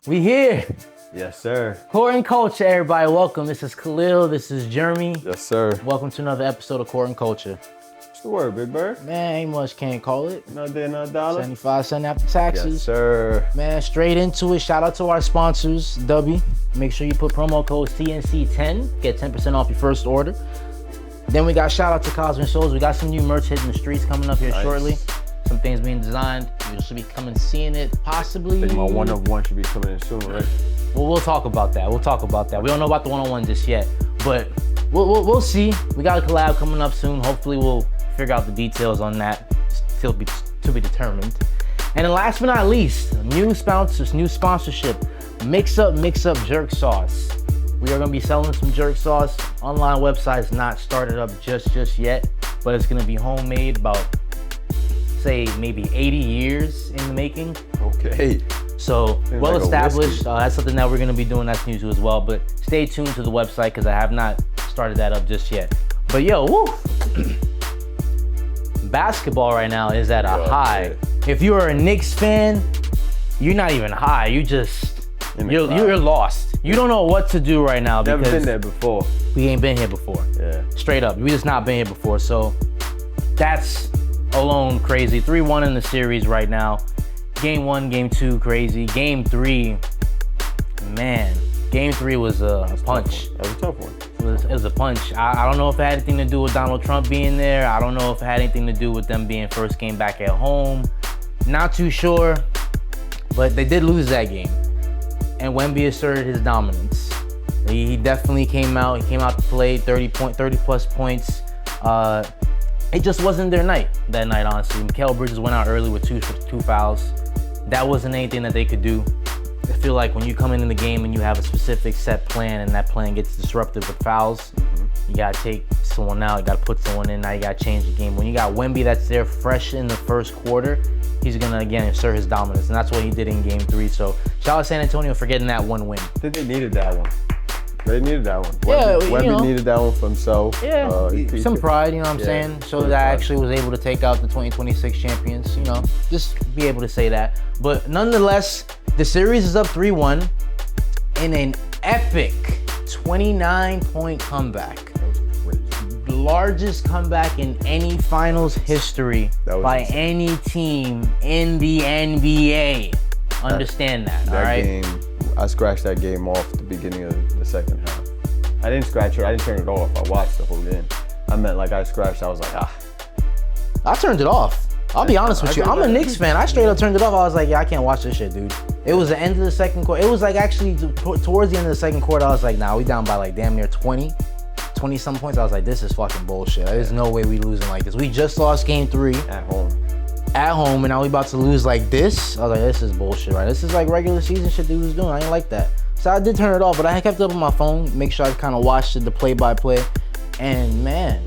We here. Yes, sir. Court and Culture, everybody. Welcome. This is Khalil. This is Jeremy. Yes, sir. Welcome to another episode of Court and Culture. What's the word, Big Bird? Man, ain't much can't call it. No day, no dollar. 75 cents after taxes. Yes, sir. Man, straight into it. Shout out to our sponsors, W. Make sure you put promo code CNC10. Get 10% off your first order. Then we got shout out to Kosmic. We got some new merch hitting the streets coming up here shortly. Some things being designed. You should be coming seeing it possibly. I think my one of one should be coming in soon, right? Well, we'll talk about that. We don't know about the one-on-one just yet, but we'll see. We got a collab coming up soon. Hopefully, we'll figure out the details on that. Still to be determined. And then last but not least, new sponsorship. Mix up jerk sauce. We are gonna be selling some jerk sauce. Online website's not started up just yet, but it's gonna be homemade. About say maybe 80 years in the making. Okay. So well like established. That's something that we're gonna be doing. That's new too as well. But stay tuned to the website because I have not started that up just yet. But yo, woo! Basketball right now is at a high. Yeah. If you're a Knicks fan, you're not even high. You're lost. You don't know what to do right now because never been there before. We ain't been here before. Yeah. Straight up, we just not been here before. So that's alone crazy. 3-1 in the series right now. Game 1, Game 2, crazy. Game 3, man. Game 3 was a punch. That was a tough one. It was a punch. I don't know if it had anything to do with Donald Trump being there. I don't know if it had anything to do with them being first game back at home. Not too sure, but they did lose that game. And Wemby asserted his dominance. He definitely came out. He came out to play 30 plus points. It just wasn't their night that night, honestly. Mikal Bridges went out early with two fouls. That wasn't anything that they could do. I feel like when you come in the game and you have a specific set plan and that plan gets disrupted with fouls, you gotta take someone out, you gotta put someone in, now you gotta change the game. When you got Wemby that's there fresh in the first quarter, he's gonna again assert his dominance, and that's what he did in Game 3. So shout out San Antonio for getting that one win. I think they needed that one. They needed that one. Wemby needed that one for himself. Yeah, some pride, you know what I'm saying? So that I actually was able to take out the 2026 champions, just be able to say that. But nonetheless, the series is up 3-1 in an epic 29-point comeback. That was crazy. The largest comeback in any finals history by insane. any team in the NBA. Understand that, all right? Game, I scratched that game off at the beginning of the second half. I didn't scratch it. I didn't turn it off. I watched the whole game. I meant like I scratched. I was like, I turned it off. I'll be honest with you. I'm a Knicks fan. I straight up turned it off. I was like, I can't watch this shit, dude. It was the end of the second quarter. It was like actually towards the end of the second quarter, I was like, nah, we down by like damn near 20 some points. I was like, this is fucking bullshit. There's no way we losing like this. We just lost Game 3. At home, and now we about to lose like this. I was like, this is bullshit, right? This is like regular season shit dude was doing. I ain't like that. So I did turn it off, but I kept it up on my phone, make sure I kind of watched the play-by-play. And man,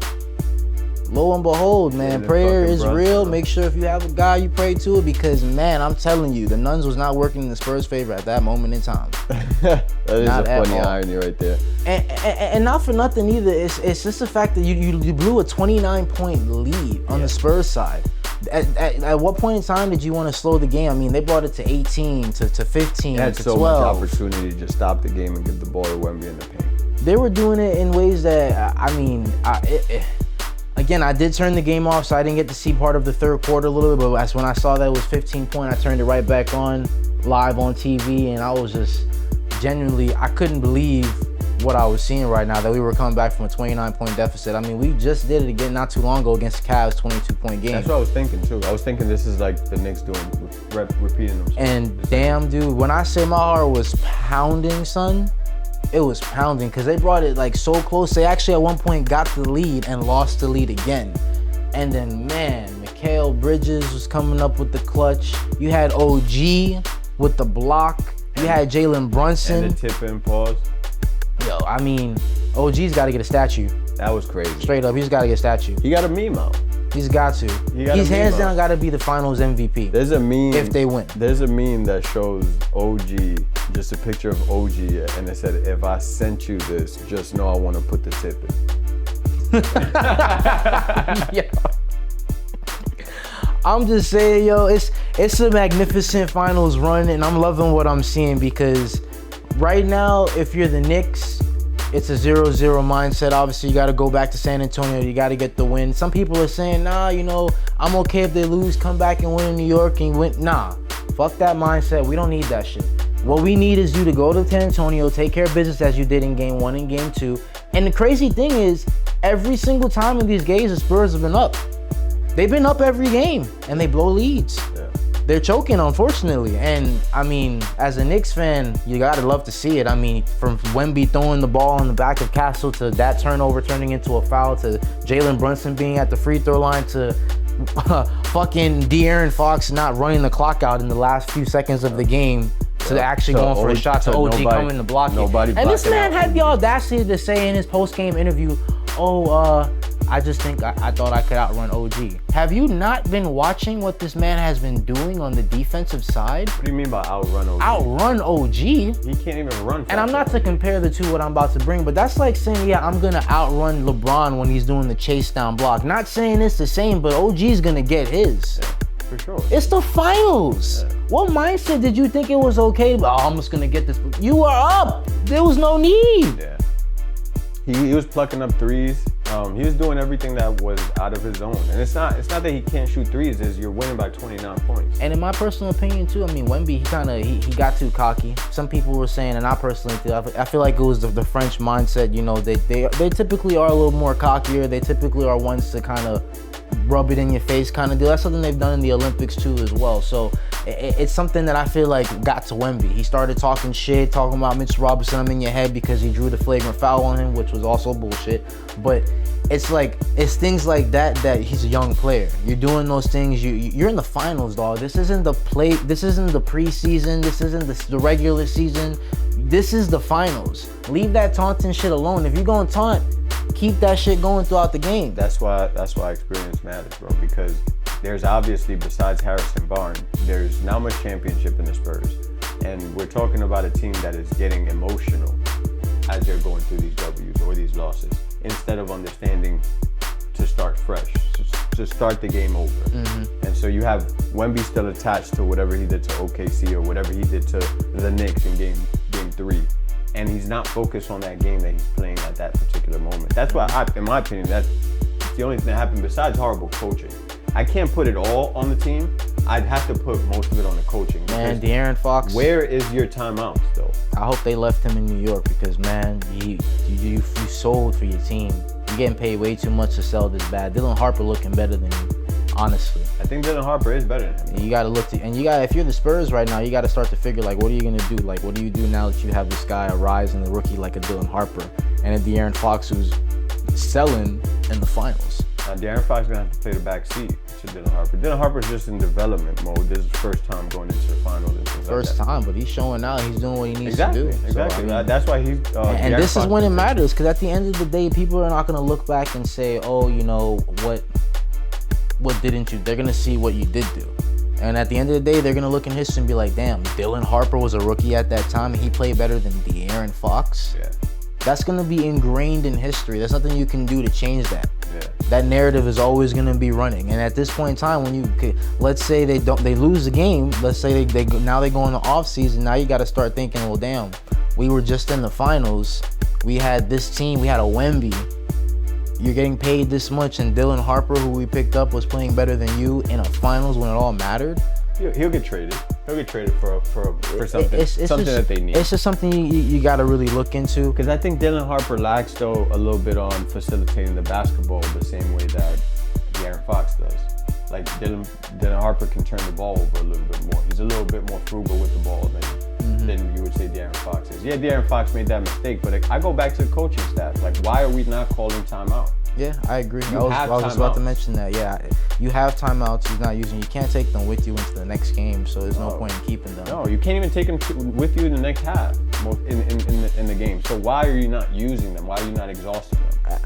lo and behold, man, prayer is real. Make sure if you have a guy, you pray to it, because man, I'm telling you, the Nuns was not working in the Spurs' favor at that moment in time. That is not a funny irony right there. And not for nothing either. It's just the fact that you blew a 29-point lead on the Spurs side. At what point in time did you want to slow the game? I mean, they brought it to 18, to 15, they had to so 12. much opportunity to just stop the game and give the ball to Wemby in the paint. They were doing it in ways that, again, I did turn the game off, so I didn't get to see part of the third quarter a little bit, but that's when I saw that it was 15 point, I turned it right back on, live on TV, and I was just genuinely, I couldn't believe what I was seeing right now, that we were coming back from a 29-point deficit. I mean, we just did it again not too long ago against the Cavs, 22-point game. That's what I was thinking too. I was thinking this is like the Knicks repeating themselves. And damn, dude, when I say my heart was pounding, son, it was pounding because they brought it like so close. They actually at one point got the lead and lost the lead again. And then, man, Mikal Bridges was coming up with the clutch. You had OG with the block. You had Jalen Brunson. And the tip-in pause. Yo, I mean, OG's got to get a statue. That was crazy. Straight up, he's got to get a statue. He got a meme out. He's got to. He's hands down got to be the Finals MVP. There's a meme. If they win. There's a meme that shows OG, just a picture of OG, and it said, if I sent you this, just know I want to put the tip in. Yeah. I'm just saying, yo, it's a magnificent finals run, and I'm loving what I'm seeing because right now, if you're the Knicks, it's a 0-0 mindset. Obviously, you got to go back to San Antonio. You got to get the win. Some people are saying, nah, you know, I'm okay if they lose, come back and win in New York and win. Nah, fuck that mindset. We don't need that shit. What we need is you to go to San Antonio, take care of business as you did in game 1 and game 2. And the crazy thing is, every single time in these games, the Spurs have been up. They've been up every game, and they blow leads. Yeah. They're choking, unfortunately. And, I mean, as a Knicks fan, you gotta love to see it. I mean, from Wemby throwing the ball on the back of Castle to that turnover turning into a foul to Jalen Brunson being at the free throw line to fucking De'Aaron Fox not running the clock out in the last few seconds of the game to actually going for a shot to OG coming to block it. And this man had the audacity to say in his post-game interview, I just think I thought I could outrun OG. Have you not been watching what this man has been doing on the defensive side? What do you mean by outrun OG? Outrun OG? He can't even run. And I'm not to compare the two, what I'm about to bring, but that's like saying, yeah, I'm going to outrun LeBron when he's doing the chase down block. Not saying it's the same, but OG's going to get his. Yeah, for sure. It's the finals. Yeah. What mindset did you think it was okay? I'm just going to get this. You were up. There was no need. Yeah. He was plucking up threes. He was doing everything that was out of his zone. And it's not that he can't shoot threes, is you're winning by 29 points. And in my personal opinion too, I mean, Wemby, he got too cocky. Some people were saying, and I personally feel, I feel like it was the French mindset, you know, they typically are a little more cockier. They typically are ones to kind of rub it in your face kind of deal. That's something they've done in the Olympics too as well. So it's something that I feel like got to Wemby. He started talking shit, talking about Mitch Robinson, I'm in your head because he drew the flagrant foul on him, which was also bullshit. But it's things like that he's a young player. You're doing those things. You're in the finals, dog. This isn't the preseason. This isn't the regular season. This is the finals. Leave that taunting shit alone. If you're gonna taunt, keep that shit going throughout the game. That's why experience matters, bro. Because there's obviously, besides Harrison Barnes, there's not much championship in the Spurs, and we're talking about a team that is getting emotional as they're going through these W's or these losses, instead of understanding to start fresh, to start the game over. Mm-hmm. And so you have Wemby still attached to whatever he did to OKC or whatever he did to the Knicks in game 3. And he's not focused on that game that he's playing at that particular moment. That's why, in my opinion, that's the only thing that happened besides horrible coaching. I can't put it all on the team. I'd have to put most of it on the coaching. Man, De'Aaron Fox. Where is your timeout still? I hope they left him in New York because, man, you sold for your team. You're getting paid way too much to sell this bad. Dylan Harper looking better than you, honestly. I think Dylan Harper is better than him. You got to look to, and if you're the Spurs right now, you got to start to figure, like, what are you going to do? Like, what do you do now that you have this guy arise in the rookie like a Dylan Harper and a De'Aaron Fox who's selling in the finals? Now, De'Aaron Fox is going to have to play the back seat to Dylan Harper. Dylan Harper's just in development mode. This is his first time going into the finals and things first like that. time, but he's showing out. He's doing what he needs to do. Exactly. So, I mean, that's why he's... and this is when it matters, because at the end of the day, people are not going to look back and say, oh, you know, what didn't you? They're going to see what you did do. And at the end of the day, they're going to look in history and be like, damn, Dylan Harper was a rookie at that time, and he played better than De'Aaron Fox. Yeah. That's going to be ingrained in history. There's nothing you can do to change that. Yeah. That narrative is always going to be running. And at this point in time, when let's say they lose the game, let's say they now they go in the off season, now you got to start thinking, well, damn, we were just in the finals. We had this team, we had a Wemby. You're getting paid this much, and Dylan Harper, who we picked up, was playing better than you in a finals when it all mattered. He'll get traded. He'll get traded for something, something that they need. It's just something you got to really look into. Because I think Dylan Harper lacks, though, a little bit on facilitating the basketball the same way that De'Aaron Fox does. Like, Dylan Harper can turn the ball over a little bit more. He's a little bit more frugal with the ball than you would say De'Aaron Fox is. Yeah, De'Aaron Fox made that mistake, but I go back to the coaching staff. Like, why are we not calling timeout? Yeah, I agree. I was just about to mention that. Yeah, you have timeouts. He's not using. You can't take them with you into the next game, so there's no point in keeping them. No, you can't even take them with you in the next half in the game. So why are you not using them? Why are you not exhausting them?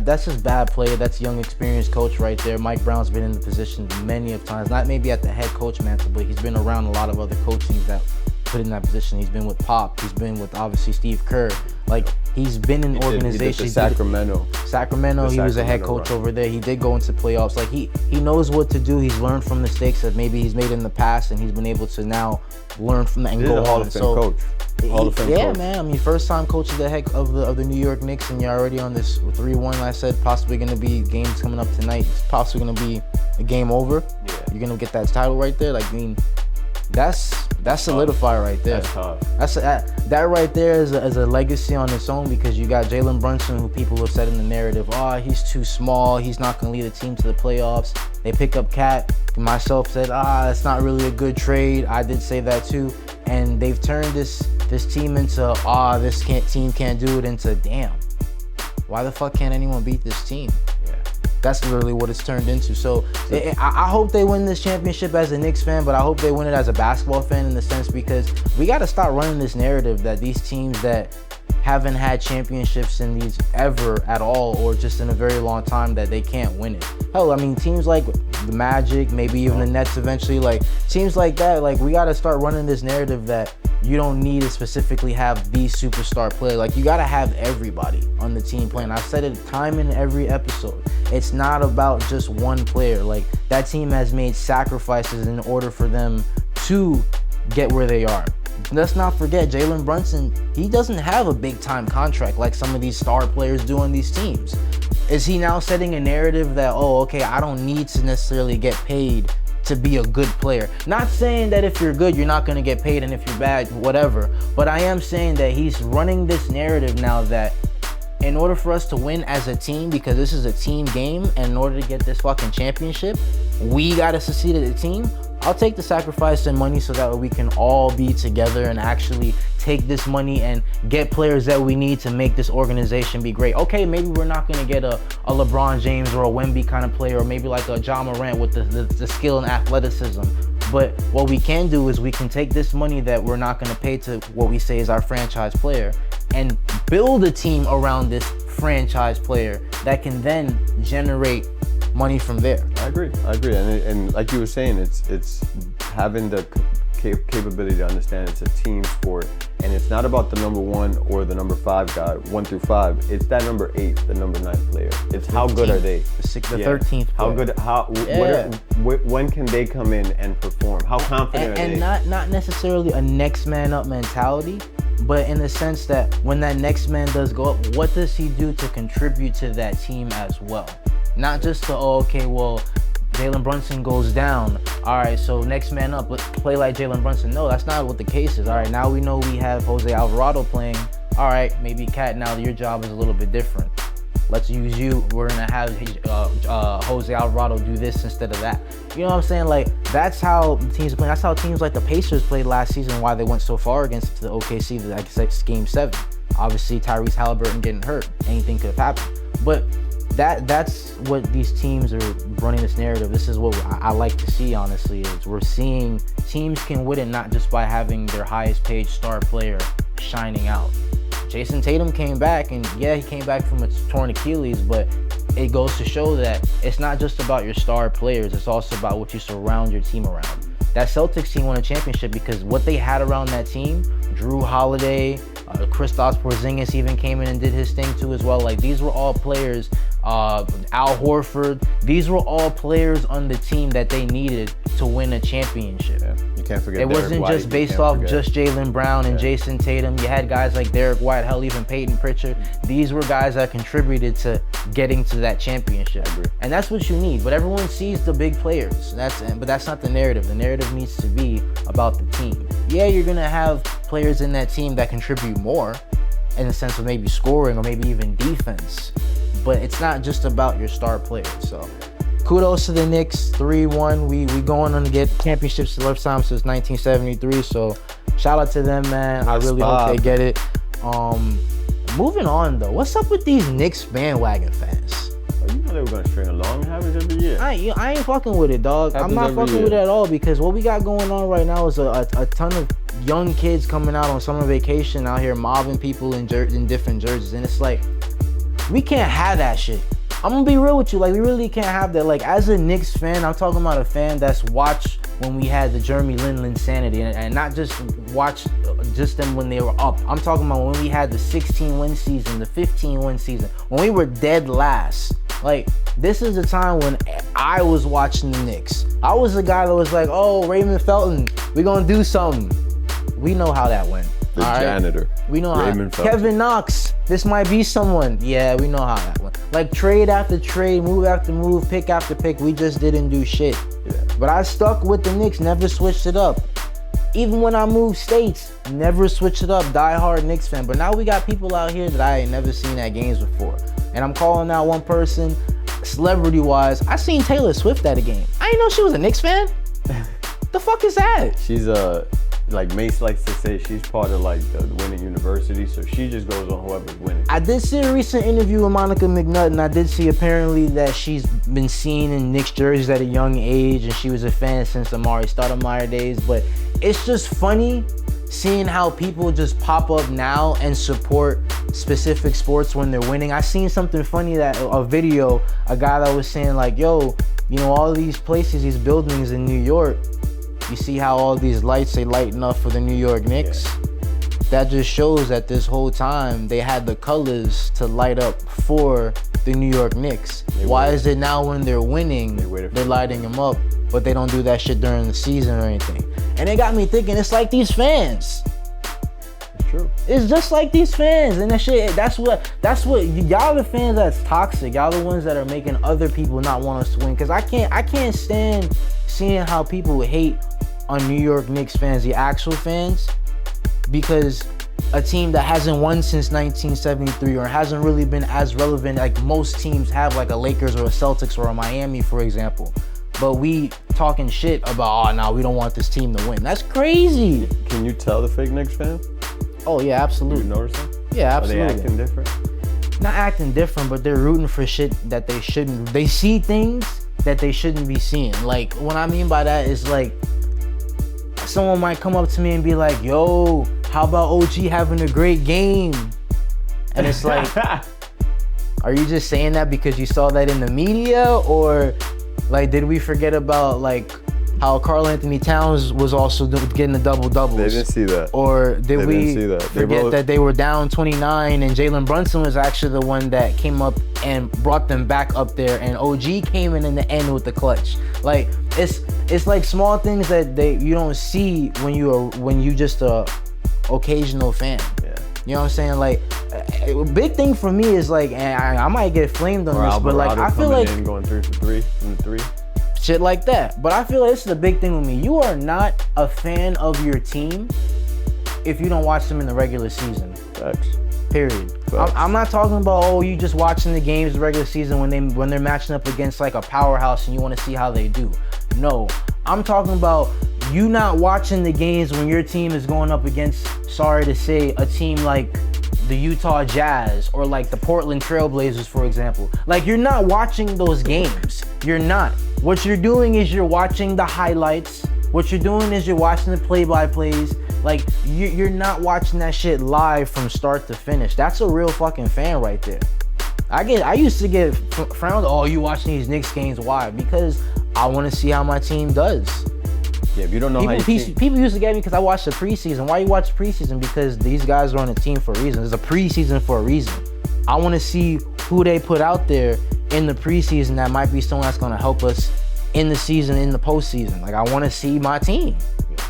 That's just bad play. That's young, experienced coach right there. Mike Brown's been in the position many of times. Not maybe at the head coach mantle, but he's been around a lot of other coachings that put in that position. He's been with Pop. He's been with obviously Steve Kerr. Like he's been in organizations. Sacramento. He was a head coach over there. He did go into playoffs. Like he knows what to do. He's learned from mistakes that maybe he's made in the past, and he's been able to now learn from that and go on. Hall of Fame coach. Hall of Fame yeah, coach. man. I mean, first time coach of the heck of the New York Knicks, and you're already on this 3-1. Like I said, possibly going to be games coming up tonight. It's possibly going to be a game over. Yeah. You're going to get that title right there. Like, I mean, that's solidified right there. That's tough. That right there is a legacy on its own, because you got Jalen Brunson, who people have said in the narrative, he's too small, he's not going to lead the team to the playoffs. They pick up Cat. Myself said, it's not really a good trade. I did say that too. And they've turned this team into, team can't do it, into, damn, why the fuck can't anyone beat this team? Yeah. That's literally what it's turned into. So I hope they win this championship as a Knicks fan, but I hope they win it as a basketball fan, in the sense, because we got to start running this narrative that these teams that haven't had championships in these ever at all, or just in a very long time, that they can't win it. Hell, I mean, teams like the Magic, maybe even the Nets eventually, like teams like that, like we got to start running this narrative that you don't need to specifically have these superstar players. Like you got to have everybody on the team playing. I've said it time in every episode. It's not about just one player. Like that team has made sacrifices in order for them to get where they are. Let's not forget, Jalen Brunson, he doesn't have a big time contract like some of these star players do on these teams. Is he now setting a narrative that, I don't need to necessarily get paid to be a good player? Not saying that if you're good, you're not going to get paid, and if you're bad, whatever. But I am saying that he's running this narrative now that in order for us to win as a team, because this is a team game, and in order to get this fucking championship, we got to succeed as a team. I'll take the sacrifice and money so that we can all be together and actually take this money and get players that we need to make this organization be great. Okay, maybe we're not going to get a LeBron James or a Wemby kind of player, or maybe like a John Morant with the skill and athleticism. But what we can do is we can take this money that we're not going to pay to what we say is our franchise player, and build a team around this franchise player that can then generate money from there. I agree. And like you were saying, it's having the capability to understand it's a team sport, and it's not about the number 1 or the number 5 guy, 1 through 5. It's that number 8, the number 9 player. It's how good are they? The 13th player. How good? When can they come in and perform? How confident are they? And not necessarily a next man up mentality, but in the sense that when that next man does go up, what does he do to contribute to that team as well? Not just to, Jalen Brunson goes down. All right, so next man up, let's play like Jalen Brunson. No, that's not what the case is. All right, now we know we have Jose Alvarado playing. All right, maybe Cat, now your job is a little bit different. Let's use you. We're going to have Jose Alvarado do this instead of that. You know what I'm saying? Like, that's how teams are playing. That's how teams like the Pacers played last season, why they went so far against the OKC, like I said, Game 7. Obviously, Tyrese Halliburton getting hurt. Anything could have happened. But that's what these teams are running this narrative. This is what I like to see, honestly, is we're seeing teams can win it not just by having their highest paid star player shining out. Jason Tatum came back, and he came back from a torn Achilles, but it goes to show that it's not just about your star players, it's also about what you surround your team around. That Celtics team won a championship because what they had around that team, Drew Holiday, Kristaps Porzingis even came in and did his thing too as well. Like, these were all players, Al Horford, these were all players on the team that they needed to win a championship. Yeah. You can't forget it wasn't Derek just White, based off just Jaylen Brown and Jason Tatum. You had guys like Derek White, hell, even Peyton Pritchard. These were guys that contributed to getting to that championship. And that's what you need. But everyone sees the big players. But that's not the narrative. The narrative needs to be about the team. Yeah, you're going to have players in that team that contribute more in the sense of maybe scoring or maybe even defense. But it's not just about your star players. So kudos to the Knicks, 3-1. We going on to get championships the first time since 1973. So shout out to them, man. I really hope they get it. Moving on though, what's up with these Knicks bandwagon fans? Oh, you know they were gonna string along. It happens every year. I ain't fucking with it, dog. I'm not fucking with it at all, because what we got going on right now is a ton of young kids coming out on summer vacation out here mobbing people in different jerseys, and it's like, we can't have that shit. I'm gonna be real with you, like, we really can't have that. Like, as a Knicks fan, I'm talking about a fan that's watched when we had the Jeremy Lin insanity, and not just watch just them when they were up. I'm talking about when we had the 16-win season, the 15-win season, when we were dead last. Like, this is the time when I was watching the Knicks. I was the guy that was like, oh, Raymond Felton, we gonna do something. We know how that went. The janitor. We know Raymond how. Felton. Kevin Knox, this might be someone. Yeah, we know how that went. Like, trade after trade, move after move, pick after pick, we just didn't do shit. Yeah. But I stuck with the Knicks, never switched it up. Even when I moved states, never switched it up, die-hard Knicks fan. But now we got people out here that I ain't never seen at games before. And I'm calling out one person, celebrity-wise, I seen Taylor Swift at a game. I didn't know she was a Knicks fan. The fuck is that? She's like Mace likes to say, she's part of like the winning university, so she just goes on whoever's winning. I did see a recent interview with Monica McNutt, and I did see apparently that she's been seen in Knicks jerseys at a young age, and she was a fan since Amari Stoudemire days. But it's just funny seeing how people just pop up now and support specific sports when they're winning. I seen something funny, that a video, a guy that was saying like, yo, you know, all these places, these buildings in New York, you see how all these lights, they lighten up for the New York Knicks? Yeah. That just shows that this whole time they had the colors to light up for the New York Knicks. Why is it now when they're winning, they're lighting them up, but they don't do that shit during the season or anything? And it got me thinking, it's like these fans. It's true. It's just like these fans, and that shit, that's what y'all the fans that's toxic. Y'all the ones that are making other people not want us to win. Cause I can't stand seeing how people hate on New York Knicks fans, the actual fans, because a team that hasn't won since 1973 or hasn't really been as relevant like most teams have, like a Lakers or a Celtics or a Miami, for example. But we talking shit about, oh, no, we don't want this team to win. That's crazy. Can you tell the fake Knicks fan? Oh, yeah, absolutely. You notice that? Yeah, absolutely. Are they acting different? Not acting different, but they're rooting for shit that they shouldn't. They see things that they shouldn't be seeing. Like, what I mean by that is like, someone might come up to me and be like, yo, how about OG having a great game? And it's like, are you just saying that because you saw that in the media? Or like, did we forget about like how Karl Anthony Towns was also getting the double-doubles? They didn't see that. Or did we forget that they were down 29 and Jalen Brunson was actually the one that came up and brought them back up there, and OG came in the end with the clutch? Like, it's like small things that you don't see when you just a occasional fan. Yeah. You know what I'm saying? Like, a big thing for me is like, and I might get flamed on this, but like, I feel like going 3 for 3 from the 3. Shit like that. But I feel like this is a big thing with me. You are not a fan of your team if you don't watch them in the regular season. Facts. Period. Facts. I'm not talking about, oh, you just watching the games the regular season when they're matching up against like a powerhouse and you want to see how they do. No, I'm talking about you not watching the games when your team is going up against, sorry to say, a team like the Utah Jazz or like the Portland Trailblazers, for example. Like, you're not watching those games. You're not. What you're doing is you're watching the highlights. What you're doing is you're watching the play-by-plays. Like, you're not watching that shit live from start to finish. That's a real fucking fan right there. I used to get frowned, oh, you watching these Knicks games, why? Because I want to see how my team does. Yeah, if you don't know people used to get me because I watched the preseason. Why you watch preseason? Because these guys are on a team for a reason. There's a preseason for a reason. I want to see who they put out there in the preseason that might be someone that's going to help us in the season, in the postseason. Like, I want to see my team.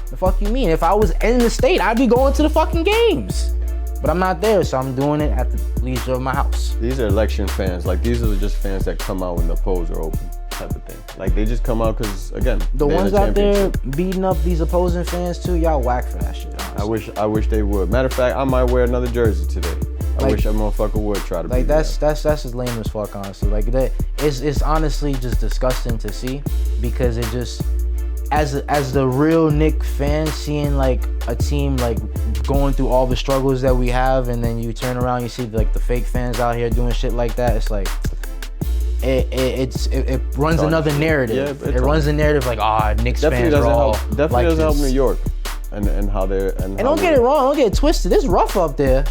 The fuck you mean? If I was in the state, I'd be going to the fucking games. But I'm not there, so I'm doing it at the leisure of my house. These are election fans. Like, these are just fans that come out when the polls are open, type of thing. Like, they just come out because, again, the ones out there beating up these opposing fans too, y'all whack for that shit, honestly. I wish they would. Matter of fact, I might wear another jersey today. I wish a motherfucker would try to. Like, that's as lame as fuck, honestly. Like, that it's honestly just disgusting to see, because it just, as the real Knick fan, seeing like a team like going through all the struggles that we have, and then you turn around, you see like the fake fans out here doing shit like that. It's like it runs another narrative. Yeah, it runs the narrative like, Knicks fans are all definitely like doesn't this. help New York and how they're and don't get it wrong, don't get it twisted. It's rough up there,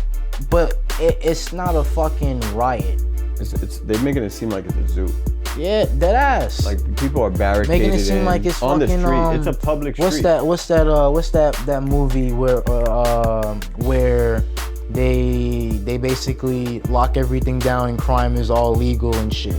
but it's not a fucking riot. They're making it seem like it's a zoo. Yeah, dead ass. Like people are barricaded making it seem like it's on fucking, the street. It's a public street. What's that movie where they basically lock everything down and crime is all legal and shit.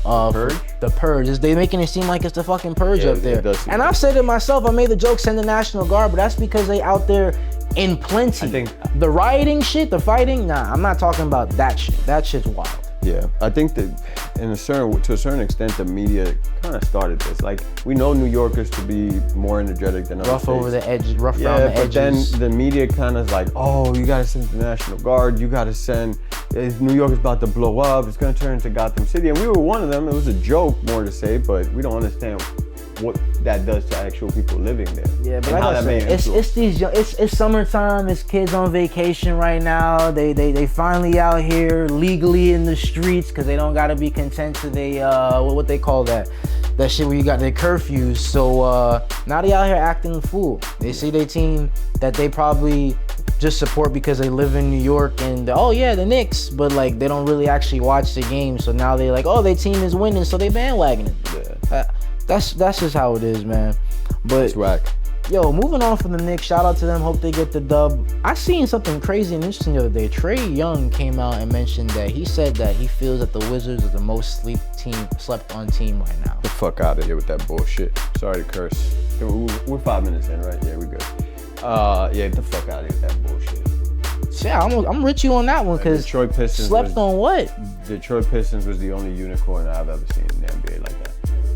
Purge? The Purge. They making it seem like it's the fucking Purge up there. And I've said it myself. I made the joke, send the National Guard, but that's because they out there in plenty. I think the rioting shit, the fighting, nah, I'm not talking about that shit. That shit's wild. Yeah, I think that to a certain extent, the media kind of started this. Like, we know New Yorkers to be more energetic than other rough states. Over the edges, rough around the edges. Yeah, but then the media kind of like, oh, you gotta send the National Guard, you gotta send, New York is about to blow up, it's gonna turn into Gotham City. And we were one of them. It was a joke, more to say, but we don't understand what that does to actual people living there. Yeah, but like I said, it's summertime. It's kids on vacation right now. They finally out here legally in the streets because they don't gotta be content to what they call that shit where you got their curfews. So now they out here acting a fool. They see their team that they probably just support because they live in New York and the Knicks, but like they don't really actually watch the game. So now they like, their team is winning, so they bandwagoning. Yeah. That's just how it is, man. But it's whack. Yo, moving on from the Knicks, shout out to them. Hope they get the dub. I seen something crazy and interesting the other day. Trae Young came out and mentioned that he said that he feels that the Wizards are the most slept on team right now. The fuck out of here with that bullshit. Sorry to curse. We're 5 minutes in, right? Yeah, we're good. Get the fuck out of here with that bullshit. Yeah, I'm with you on that one because Detroit Pistons slept on what? Detroit Pistons was the only unicorn I've ever seen in the NBA like that.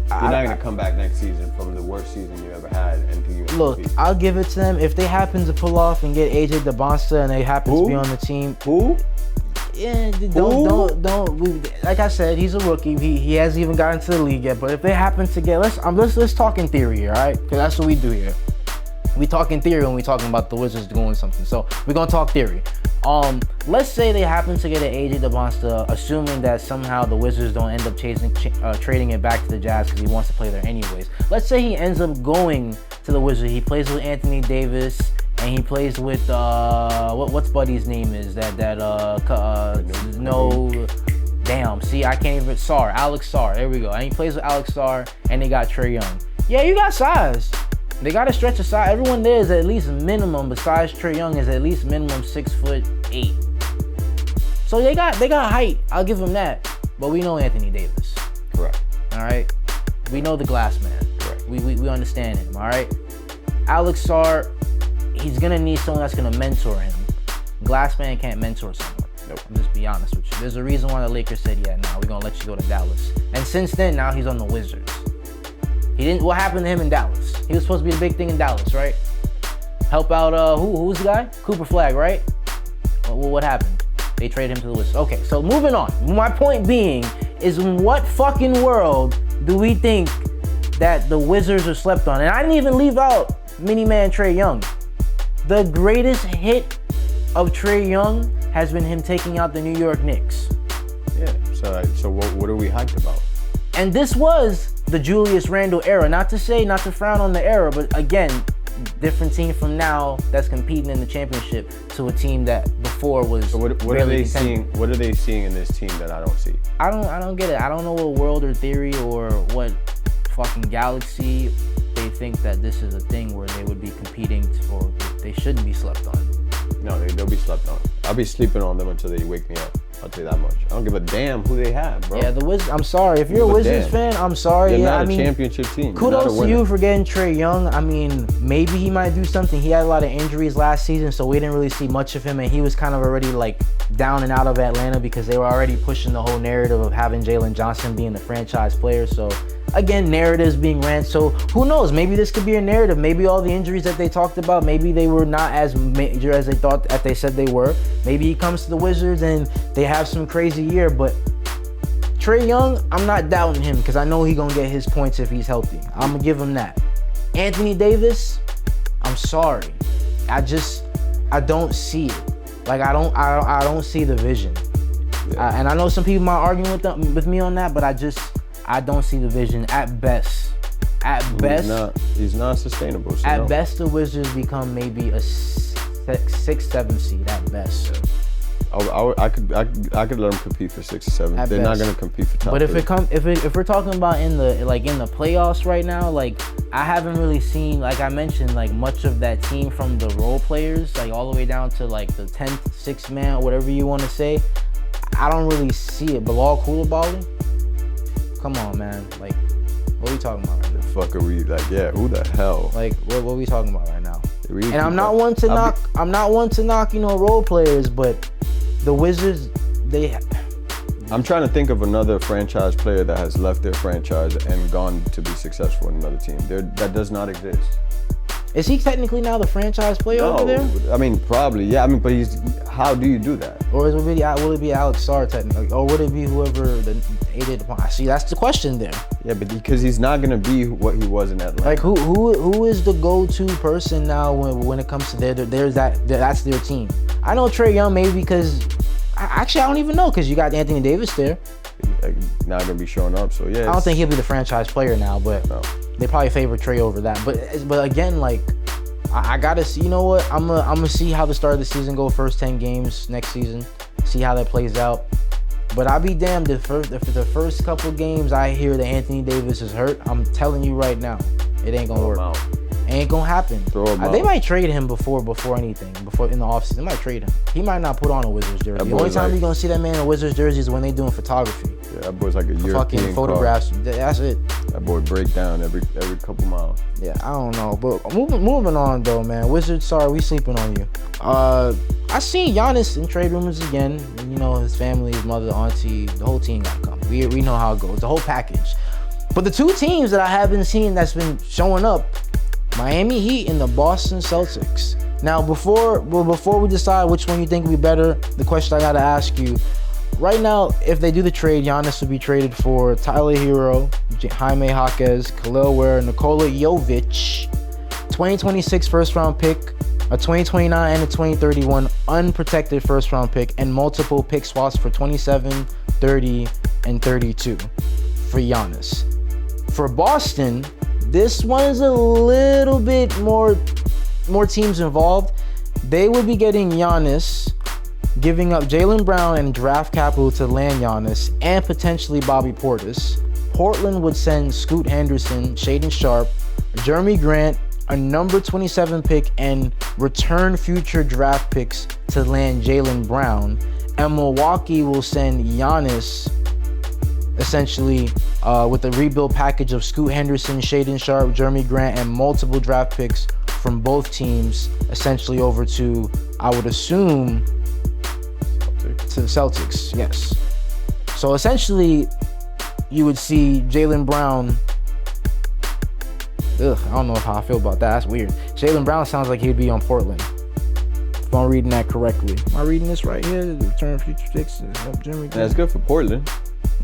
You're not gonna come back next season from the worst season you ever had until you look. I'll give it to them if they happen to pull off and get AJ DeBonsta and they happen to be on the team. Who? Yeah, don't. Like I said, he's a rookie. He hasn't even gotten to the league yet. But if they happen to get, let's talk in theory here, all right? Because that's what we do here. We talk in theory when we talking about the Wizards doing something. So we're gonna talk theory. Let's say they happen to get an AJ DeBonsta, assuming that somehow the Wizards don't end up trading it back to the Jazz because he wants to play there anyways. Let's say he ends up going to the Wizards. He plays with Anthony Davis and he plays with what's Buddy's name is Alex Sarr. There we go. And he plays with Alex Sarr and they got Trae Young. Yeah, you got size. They gotta stretch aside. Everyone there is at least minimum, besides Trae Young, is at least minimum 6'8". So they got height. I'll give them that. But we know Anthony Davis. Correct. All right. We know the glass man. Correct. We understand him. All right. Alex Sarr, he's gonna need someone that's gonna mentor him. Glass man can't mentor someone. Nope. I'm just be honest with you. There's a reason why the Lakers said, yeah, nah, we're gonna let you go to Dallas. And since then, now he's on the Wizards. What happened to him in Dallas? He was supposed to be the big thing in Dallas, right? Help out, who's the guy? Cooper Flag, right? Well, what happened? They traded him to the Wizards. Okay, so moving on. My point being is, in what fucking world do we think that the Wizards are slept on? And I didn't even leave out mini-man Trae Young. The greatest hit of Trae Young has been him taking out the New York Knicks. Yeah, so what are we hyped about? And this was the Julius Randle era. Not to frown on the era, but again, different team from now that's competing in the championship to a team that before was. So what are they seeing? What are they seeing in this team that I don't see? I don't get it. I don't know what world or theory or what fucking galaxy they think that this is a thing where they would be competing or they shouldn't be slept on. No, they'll be slept on. I'll be sleeping on them until they wake me up. I'll tell you that much. I don't give a damn who they have, bro. Yeah, the Wizards. I'm sorry. If you're a Wizards fan, I'm sorry. They're not a championship team. Kudos to you for getting Trae Young. I mean, maybe he might do something. He had a lot of injuries last season, so we didn't really see much of him, and he was kind of already like down and out of Atlanta because they were already pushing the whole narrative of having Jalen Johnson being the franchise player. So again, narratives being ran. So who knows? Maybe this could be a narrative. Maybe all the injuries that they talked about, maybe they were not as major as they thought that they said they were. Maybe he comes to the Wizards and they have some crazy year. But Trae Young, I'm not doubting him because I know he's gonna get his points if he's healthy. I'm gonna give him that. Anthony Davis, I'm sorry. I don't see it. Like I don't see the vision. Yeah. And I know some people might argue with me on that, but I don't see the vision at best. He's not sustainable. So at best, the Wizards become maybe a 6-7 seed at best. I could let them compete for 6 or 7. At They're not best. gonna compete for top. But if 3. if we're talking about in the playoffs right now, like I haven't really seen, like I mentioned, like much of that team from the role players, like all the way down to like the 10th, 6th man, or whatever you want to say. I don't really see it. Bilal Coulibaly? Come on, man. Like, what are we talking about right now? The fuck are we like? Yeah, who the hell? Like, what are we talking about right now? Really And I'm not one to knock, role players, but the Wizards, I'm trying to think of another franchise player that has left their franchise and gone to be successful in another team. That does not exist. Is he technically now the franchise player over there? I mean, probably, yeah. I mean, but how do you do that? Or will it be Alex Sarr technically? Or would it be whoever the aided upon? See, that's the question there. Yeah, but because he's not gonna be what he was in Atlanta. Like who is the go-to person now when it comes to that's their team? I know Trae Young maybe because I don't even know because you got Anthony Davis there. Like, not gonna be showing up, so yeah. I don't think he'll be the franchise player now, but No. they probably favor Trae over that. But again, like I gotta see. You know what? I'm gonna see how the start of the season go. First 10 games next season. See how that plays out. But I'll be damned if the first couple games I hear that Anthony Davis is hurt. I'm telling you right now, it ain't gonna work. Ain't gonna happen. They might trade him before anything. Before in the offseason, they might trade him. He might not put on a Wizards jersey. The only time you're gonna see that man in a Wizards jersey is when they doing photography. Yeah, that boy's like a European fucking photographs. car. That's it. That boy break down every couple miles. Yeah, I don't know, but moving on though, man. Wizards, sorry, we sleeping on you. I seen Giannis in trade rumors again. You know, his family, his mother, auntie, the whole team gotta come. We know how it goes, the whole package. But the two teams that I haven't seen that's been showing up, Miami Heat and the Boston Celtics. Now, before we decide which one you think would be better, the question I gotta ask you. Right now, if they do the trade, Giannis will be traded for Tyler Hero, Jaime Jaquez, Khalil Ware, Nikola Jovic, 2026 first-round pick, a 2029 and a 2031 unprotected first-round pick, and multiple pick swaps for 27, 30, and 32 for Giannis. For Boston, this one is a little bit more teams involved. They would be getting Giannis, giving up Jaylen Brown and draft capital to land Giannis, and potentially Bobby Portis. Portland would send Scoot Henderson, Shaedon Sharpe, Jeremy Grant, a number 27 pick, and return future draft picks to land Jaylen Brown. And Milwaukee will send Giannis, essentially, with a rebuild package of Scoot Henderson, Shaedon Sharpe, Jeremy Grant, and multiple draft picks from both teams, essentially over to, I would assume, to the Celtics, yes. So essentially, you would see Jaylen Brown. I don't know how I feel about that. That's weird. Jaylen Brown sounds like he'd be on Portland. If I'm reading that correctly. Am I reading this right here? The return future picks. That's good for Portland.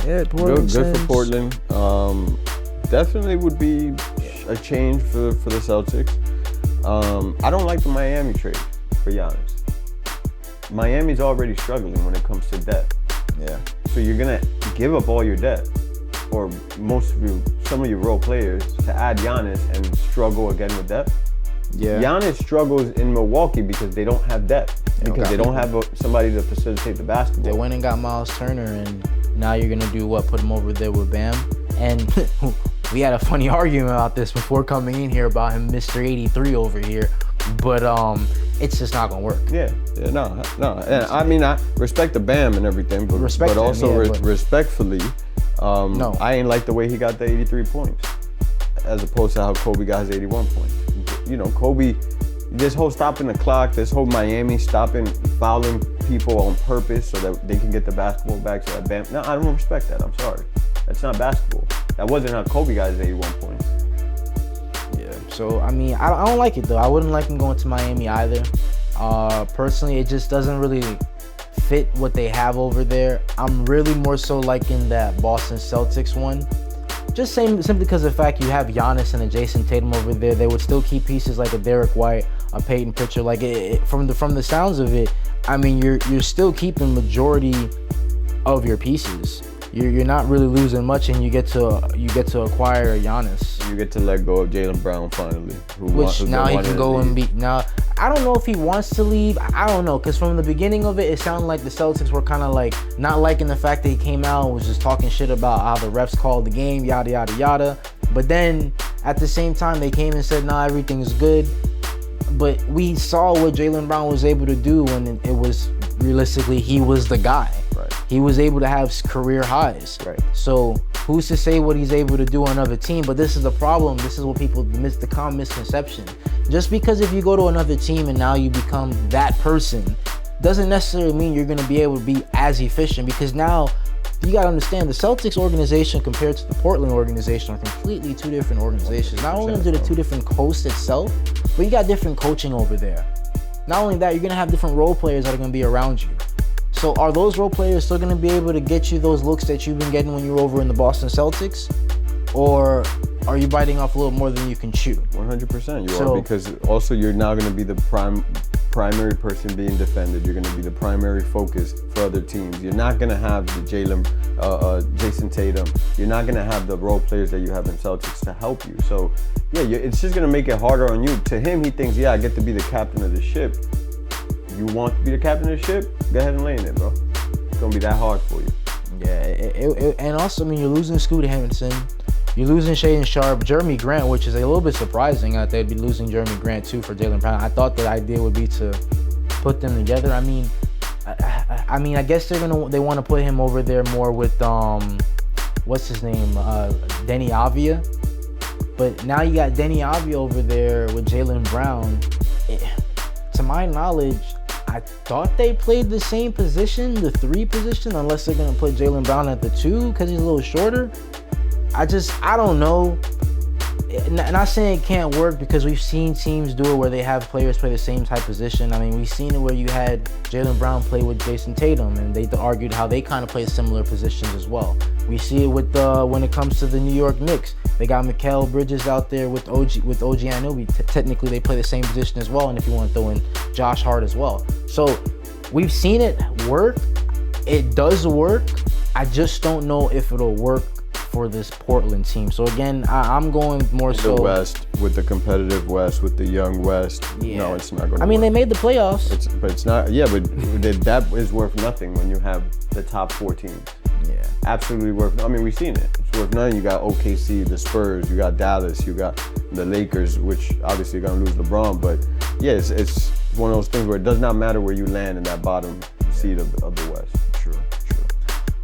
Yeah, Portland. Good for Portland. Definitely would be a change for the Celtics. I don't like the Miami trade for Giannis. Miami's already struggling when it comes to debt. Yeah. So you're gonna give up all your debt, or some of your role players, to add Giannis and struggle again with debt. Yeah. Giannis struggles in Milwaukee because they don't have depth. Because they don't have somebody to facilitate the basketball. They went and got Miles Turner, and now you're gonna do what? Put him over there with Bam? And we had a funny argument about this before coming in here about him, Mr. 83 over here. But it's just not gonna work. Yeah, no. And I mean, I respect the Bam and everything, but respectfully, no. I ain't like the way he got the 83 points, as opposed to how Kobe got his 81 points. You know, Kobe, this whole stopping the clock, this whole Miami fouling people on purpose so that they can get the basketball back. So that Bam, no, I don't respect that. I'm sorry, that's not basketball. That wasn't how Kobe got his 81 points. Yeah, so I mean, I don't like it though. I wouldn't like him going to Miami either. Personally, it just doesn't really fit what they have over there. I'm really more so liking that Boston Celtics one. Just simply because of the fact you have Giannis and a Jason Tatum over there, they would still keep pieces like a Derek White, a Peyton Pritchard. Like from the sounds of it, I mean, you're still keeping majority of your pieces. You're not really losing much, and you get to acquire a Giannis. You get to let go of Jaylen Brown finally. Now he can go and be. Now I don't know if he wants to leave. I don't know, because from the beginning of it sounded like the Celtics were kind of like not liking the fact that he came out and was just talking shit about how the refs called the game, yada, yada, yada. But then at the same time, they came and said, nah, everything's good. But we saw what Jaylen Brown was able to do when it was realistically, he was the guy. Right. He was able to have career highs. Right. So who's to say what he's able to do on another team? But this is the problem. This is what people miss, the common misconception. Just because if you go to another team and now you become that person, doesn't necessarily mean you're going to be able to be as efficient, because now you got to understand the Celtics organization compared to the Portland organization are completely two different organizations. Not only do the two different coasts itself, but you got different coaching over there. Not only that, you're going to have different role players that are going to be around you. So are those role players still going to be able to get you those looks that you've been getting when you were over in the Boston Celtics? Or are you biting off a little more than you can chew? 100% you are, because also you're now going to be the primary person being defended. You're going to be the primary focus for other teams. You're not going to have the Jason Tatum. You're not going to have the role players that you have in Celtics to help you. So yeah, it's just going to make it harder on you. To him, he thinks, yeah, I get to be the captain of the ship. You want to be the captain of the ship? Go ahead and lay in it, bro. It's going to be that hard for you. Yeah, and also, I mean, you're losing Scoot Henderson. You're losing Shaedon Sharpe, Jeremy Grant, which is a little bit surprising that they'd be losing Jeremy Grant too for Jaylen Brown. I thought the idea would be to put them together. I mean, I guess they want to put him over there more with what's his name, Denny Avia. But now you got Denny Avia over there with Jaylen Brown. To my knowledge, I thought they played the same position, the 3 position, unless they're gonna put Jaylen Brown at the 2 because he's a little shorter. I don't know. Not saying it can't work, because we've seen teams do it where they have players play the same type position. I mean, we've seen it where you had Jaylen Brown play with Jason Tatum, and they argued how they kind of play similar positions as well. We see it with when it comes to the New York Knicks. They got Mikal Bridges out there with OG Anunoby. Technically, they play the same position as well, and if you want to throw in Josh Hart as well. So we've seen it work. It does work. I just don't know if it'll work for this Portland team. So again, I'm going more so the West, with the competitive West, with the young West. Yeah. No, it's not going to I mean, work. they made the playoffs. It's not. Yeah, but that is worth nothing when you have the top 4 teams. Yeah. Absolutely worth. I mean, we've seen it. It's worth nothing. You got OKC, the Spurs, you got Dallas, you got the Lakers, which obviously are going to lose LeBron. But yeah, it's one of those things where it does not matter where you land in that bottom seed of the West. True.